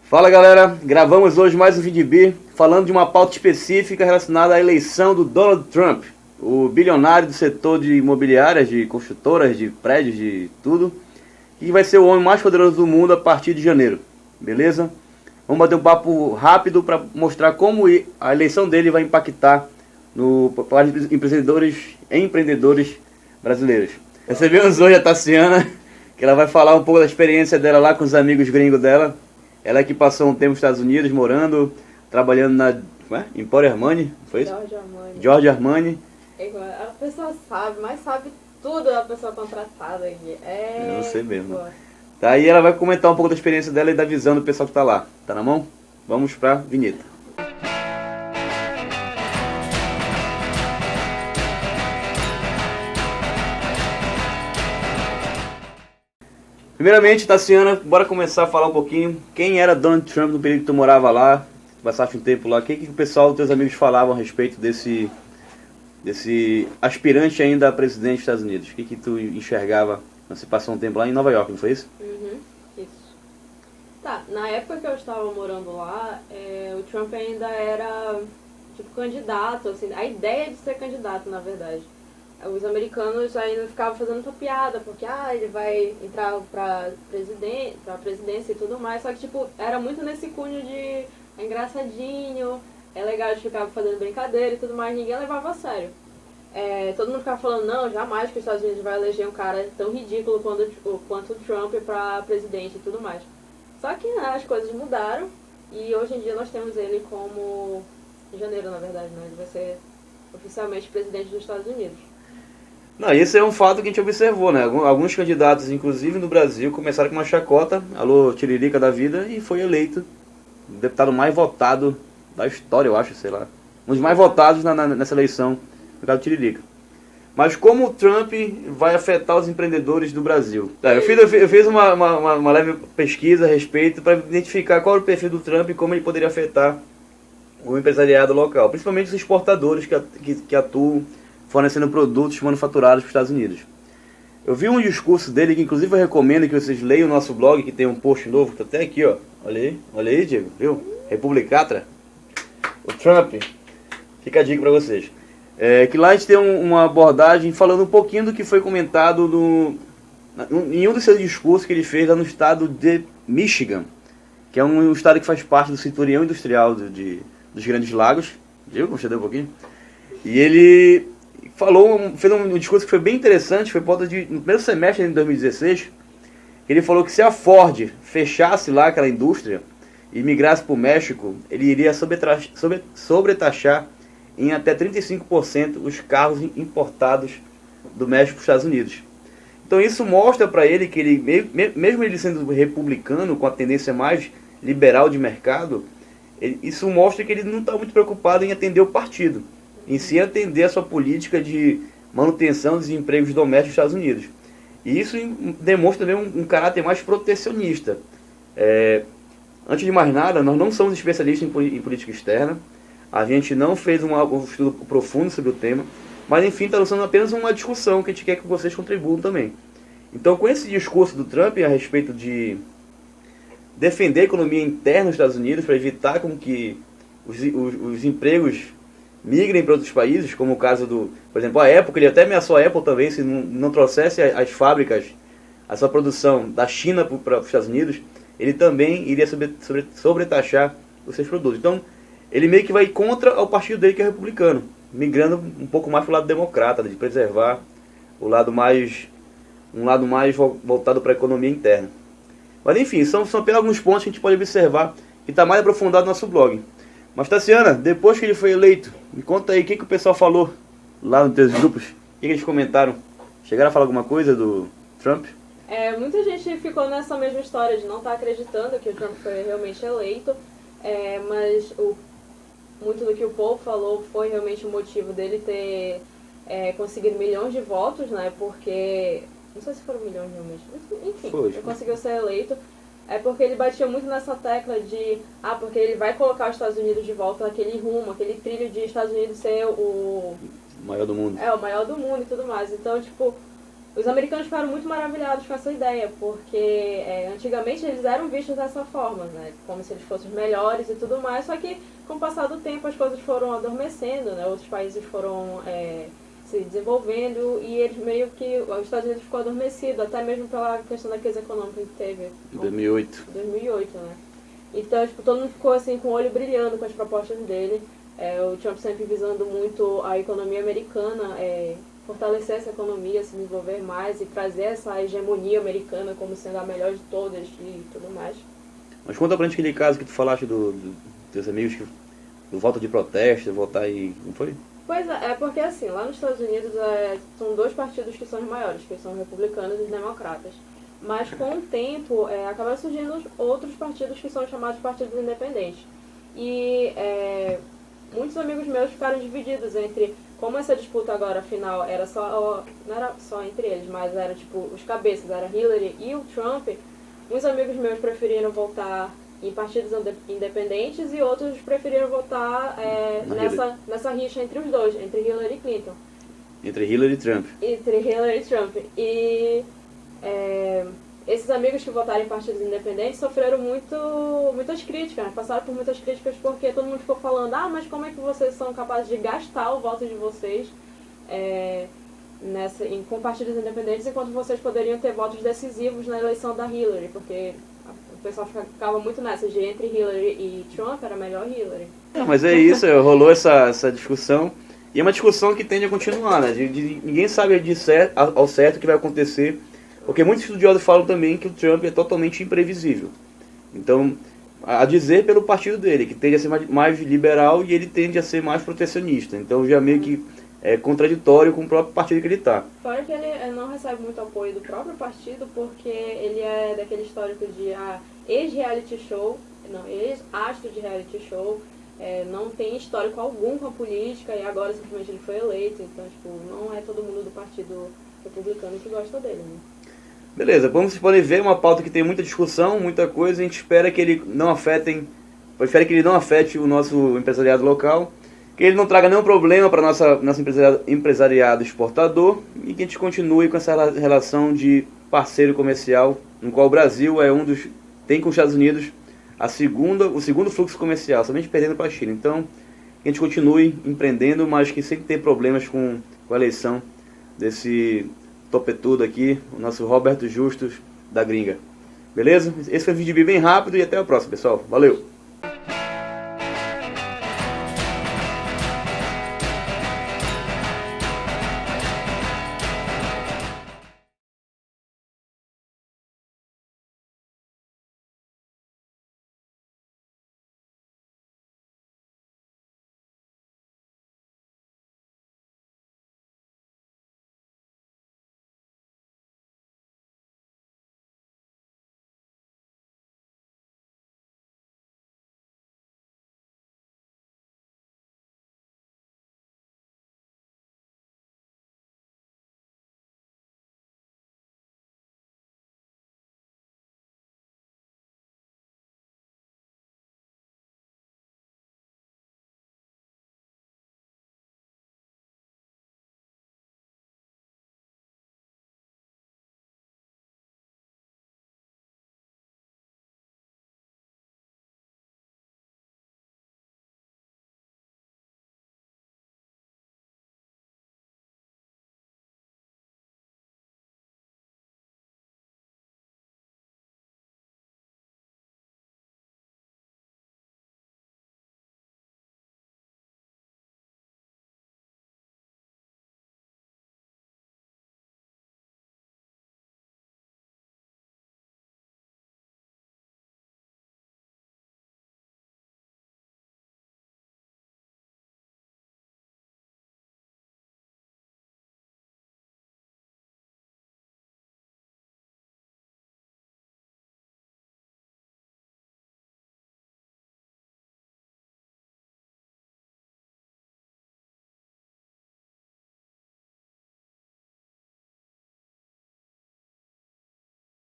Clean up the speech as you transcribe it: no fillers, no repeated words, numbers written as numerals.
Fala galera, gravamos hoje mais um VidB falando de uma pauta específica relacionada à eleição do Donald Trump, o bilionário do setor de imobiliárias, de construtoras, de prédios, de tudo, que vai ser o homem mais poderoso do mundo a partir de janeiro, beleza? Vamos bater um papo rápido para mostrar como a eleição dele vai impactar para os empreendedores brasileiros. Recebemos hoje a Tassiana, que ela vai falar um pouco da experiência dela lá com os amigos gringos dela. Ela que passou um tempo nos Estados Unidos, morando, trabalhando na Emporio Armani, foi isso? Giorgio Armani. Giorgio Armani. A pessoa sabe, mas sabe tudo da pessoa contratada aqui. Eu não sei mesmo. Tá, aí ela vai comentar um pouco da experiência dela e da visão do pessoal que tá lá. Tá na mão? Vamos pra vinheta. Primeiramente, Tassiana, bora começar a falar um pouquinho. Quem era Donald Trump no período que tu morava lá, passaste um tempo lá, o que o pessoal, os teus amigos falavam a respeito desse aspirante ainda a presidente dos Estados Unidos? O que tu enxergava? Você passou um tempo lá em Nova York, não foi isso? Isso. Tá, na época que eu estava morando lá, o Trump ainda era, tipo, candidato, assim, a ideia de ser candidato, na verdade. Os americanos ainda ficavam fazendo essa piada, porque ele vai entrar pra presidência e tudo mais, só que tipo, era muito nesse cunho de engraçadinho, é legal, de ficar fazendo brincadeira e tudo mais, ninguém levava a sério. Todo mundo ficava falando, não, jamais que os Estados Unidos vai eleger um cara tão ridículo quanto o Trump pra presidente e tudo mais. Só que as coisas mudaram e hoje em dia nós temos ele como, em janeiro na verdade, né, ele vai ser oficialmente presidente dos Estados Unidos. Não, esse é um fato que a gente observou, né? Alguns candidatos, inclusive no Brasil, começaram com uma chacota, alô tiririca da vida, e foi eleito o deputado mais votado da história, eu acho, sei lá. Um dos mais votados nessa eleição, no caso tiririca. Mas como o Trump vai afetar os empreendedores do Brasil? Eu fiz uma leve pesquisa a respeito para identificar qual era o perfil do Trump e como ele poderia afetar o empresariado local, principalmente os exportadores que atuam fornecendo produtos manufaturados para os Estados Unidos. Eu vi um discurso dele que inclusive eu recomendo que vocês leiam o nosso blog, que tem um post novo, que tá até aqui, ó. Olha aí, Diego, viu? Republicatra. O Trump. Fica a dica para vocês. Que lá a gente tem uma abordagem falando um pouquinho do que foi comentado em um dos seus discursos que ele fez lá no estado de Michigan, que é um estado que faz parte do cinturão industrial dos Grandes Lagos. Viu? Vamos um pouquinho. E ele fez um discurso que foi bem interessante, foi no primeiro semestre de 2016, ele falou que se a Ford fechasse lá aquela indústria e migrasse para o México, ele iria sobretaxar em até 35% os carros importados do México para os Estados Unidos. Então isso mostra para ele que ele, mesmo ele sendo republicano, com a tendência mais liberal de mercado, isso mostra que ele não está muito preocupado em atender o partido, em si atender a sua política de manutenção dos empregos domésticos dos Estados Unidos. E isso demonstra também um caráter mais protecionista. Antes de mais nada, nós não somos especialistas em política externa, a gente não fez um estudo profundo sobre o tema, mas enfim, está lançando apenas uma discussão que a gente quer que vocês contribuam também. Então, com esse discurso do Trump a respeito de defender a economia interna dos Estados Unidos para evitar com que os empregos migrem para outros países, como o caso por exemplo, a Apple, que ele até ameaçou a Apple também, se não trouxesse as fábricas, a sua produção da China para os Estados Unidos, ele também iria sobretaxar os seus produtos. Então, ele meio que vai contra o partido dele, que é republicano, migrando um pouco mais para o lado democrata, de preservar um lado mais voltado para a economia interna. Mas enfim, são apenas alguns pontos que a gente pode observar que está mais aprofundado no nosso blog. Mas Tassiana, depois que ele foi eleito, me conta aí o que o pessoal falou lá nos teus grupos, o que eles comentaram. Chegaram a falar alguma coisa do Trump? Muita gente ficou nessa mesma história de não estar acreditando que o Trump foi realmente eleito, mas muito do que o Paul falou foi realmente o motivo dele ter conseguido milhões de votos, né? Porque, não sei se foram milhões realmente, mas, enfim, ele conseguiu ser eleito. Porque ele batia muito nessa tecla de, porque ele vai colocar os Estados Unidos de volta naquele rumo, aquele trilho de Estados Unidos ser o maior do mundo. O maior do mundo e tudo mais. Então, tipo, os americanos ficaram muito maravilhados com essa ideia, porque antigamente eles eram vistos dessa forma, né? Como se eles fossem melhores e tudo mais, só que com o passar do tempo as coisas foram adormecendo, né? Outros países foram se desenvolvendo e eles meio que, os Estados Unidos ficou adormecido, até mesmo pela questão da crise econômica que teve. Em 2008. 2008, né? Então, tipo, todo mundo ficou assim com o olho brilhando com as propostas dele. O Trump sempre visando muito a economia americana, fortalecer essa economia, se desenvolver mais e trazer essa hegemonia americana como sendo a melhor de todas e tudo mais. Mas conta pra gente aquele caso que tu falaste dos amigos que do voto de protesto, votar e... não foi? Pois é, porque assim, lá nos Estados Unidos são dois partidos que são os maiores, que são os republicanos e os democratas. Mas com o tempo acabaram surgindo outros partidos que são chamados de partidos independentes. E muitos amigos meus ficaram divididos entre, como essa disputa agora final era só, não era só entre eles, mas era tipo os cabeças, era Hillary e o Trump. Uns amigos meus preferiram votar em partidos independentes e outros preferiram votar nessa rixa entre os dois, entre Hillary e Clinton. Entre Hillary e Trump. Entre Hillary e Trump. E esses amigos que votaram em partidos independentes sofreram muitas críticas, né? Passaram por muitas críticas porque todo mundo ficou falando, mas como é que vocês são capazes de gastar o voto de vocês com partidos independentes enquanto vocês poderiam ter votos decisivos na eleição da Hillary, porque o pessoal ficava muito nessa de entre Hillary e Trump era melhor Hillary. Mas é isso, rolou essa discussão. E é uma discussão que tende a continuar, né? Ninguém sabe ao certo o que vai acontecer, porque muitos estudiosos falam também que o Trump é totalmente imprevisível. Então, a dizer pelo partido dele, que tende a ser mais liberal e ele tende a ser mais protecionista. Então já meio que é contraditório com o próprio partido que ele está. Fora que ele não recebe muito apoio do próprio partido, porque ele é daquele histórico de ex-reality show, não, ex-astro de reality show, não tem histórico algum com a política e agora simplesmente ele foi eleito. Então, tipo, não é todo mundo do partido republicano que gosta dele, né? Beleza, como vocês podem ver, uma pauta que tem muita discussão, muita coisa, a gente espera que ele não afete o nosso empresariado local, que ele não traga nenhum problema para nosso empresariado exportador e que a gente continue com essa relação de parceiro comercial, no qual o Brasil tem com os Estados Unidos o segundo fluxo comercial, somente perdendo para a China. Então, que a gente continue empreendendo, mas que sempre tem problemas com a eleição desse topetudo aqui, o nosso Roberto Justus da gringa. Beleza? Esse foi um vídeo bem rápido e até a próxima, pessoal. Valeu!